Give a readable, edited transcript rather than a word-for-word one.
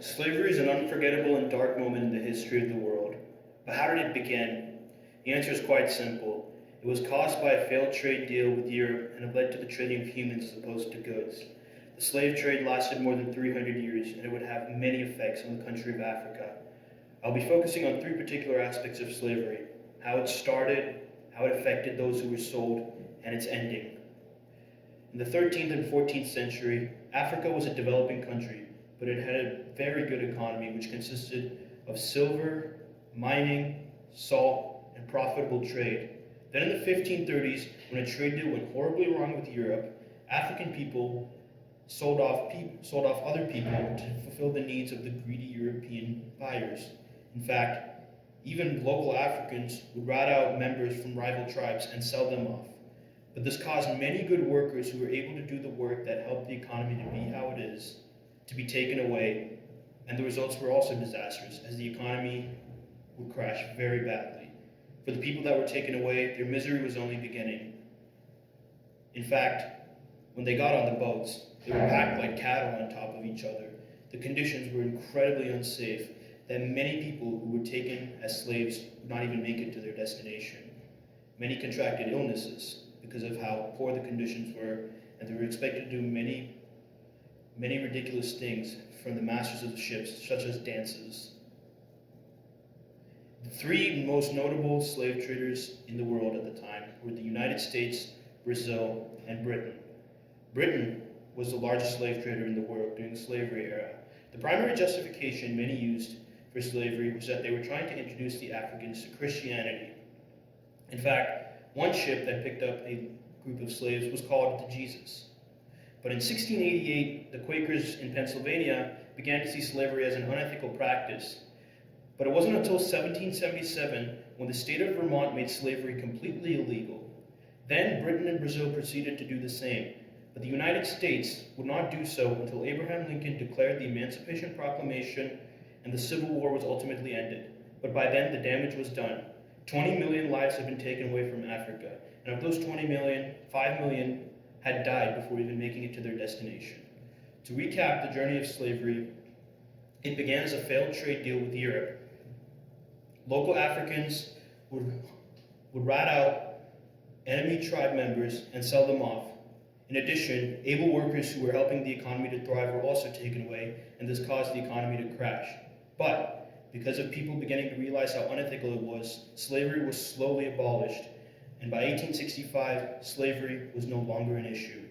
Slavery is an unforgettable and dark moment in the history of the world. But how did it begin? The answer is quite simple. It was caused by a failed trade deal with Europe and it led to the trading of humans as opposed to goods. The slave trade lasted more than 300 years and it would have many effects on the country of Africa. I'll be focusing on three particular aspects of slavery: how it started, how it affected those who were sold, and its ending. In the 13th and 14th century, Africa was a developing country, but it had a very good economy which consisted of silver, mining, salt, and profitable trade. Then in the 1530s, when a trade deal went horribly wrong with Europe, African people sold off other people to fulfill the needs of the greedy European buyers. In fact, even local Africans would rat out members from rival tribes and sell them off. But this caused many good workers who were able to do the work that helped the economy to be how it is, to be taken away, and the results were also disastrous, as the economy would crash very badly. For the people that were taken away, their misery was only beginning. In fact, when they got on the boats, they were packed like cattle on top of each other. The conditions were incredibly unsafe, that many people who were taken as slaves would not even make it to their destination. Many contracted illnesses because of how poor the conditions were, and they were expected to do many ridiculous things from the masters of the ships, such as dances. The three most notable slave traders in the world at the time were the United States, Brazil, and Britain. Britain was the largest slave trader in the world during the slavery era. The primary justification many used for slavery was that they were trying to introduce the Africans to Christianity. In fact, one ship that picked up a group of slaves was called the Jesus. But in 1688, the Quakers in Pennsylvania began to see slavery as an unethical practice. But it wasn't until 1777 when the state of Vermont made slavery completely illegal. Then Britain and Brazil proceeded to do the same. But the United States would not do so until Abraham Lincoln declared the Emancipation Proclamation and the Civil War was ultimately ended. But by then, the damage was done. 20 million lives had been taken away from Africa, and of those 20 million, 5 million had died before even making it to their destination. To recap the journey of slavery, it began as a failed trade deal with Europe. Local Africans would rat out enemy tribe members and sell them off. In addition, able workers who were helping the economy to thrive were also taken away, and this caused the economy to crash. But because of people beginning to realize how unethical it was, slavery was slowly abolished, and by 1865, slavery was no longer an issue.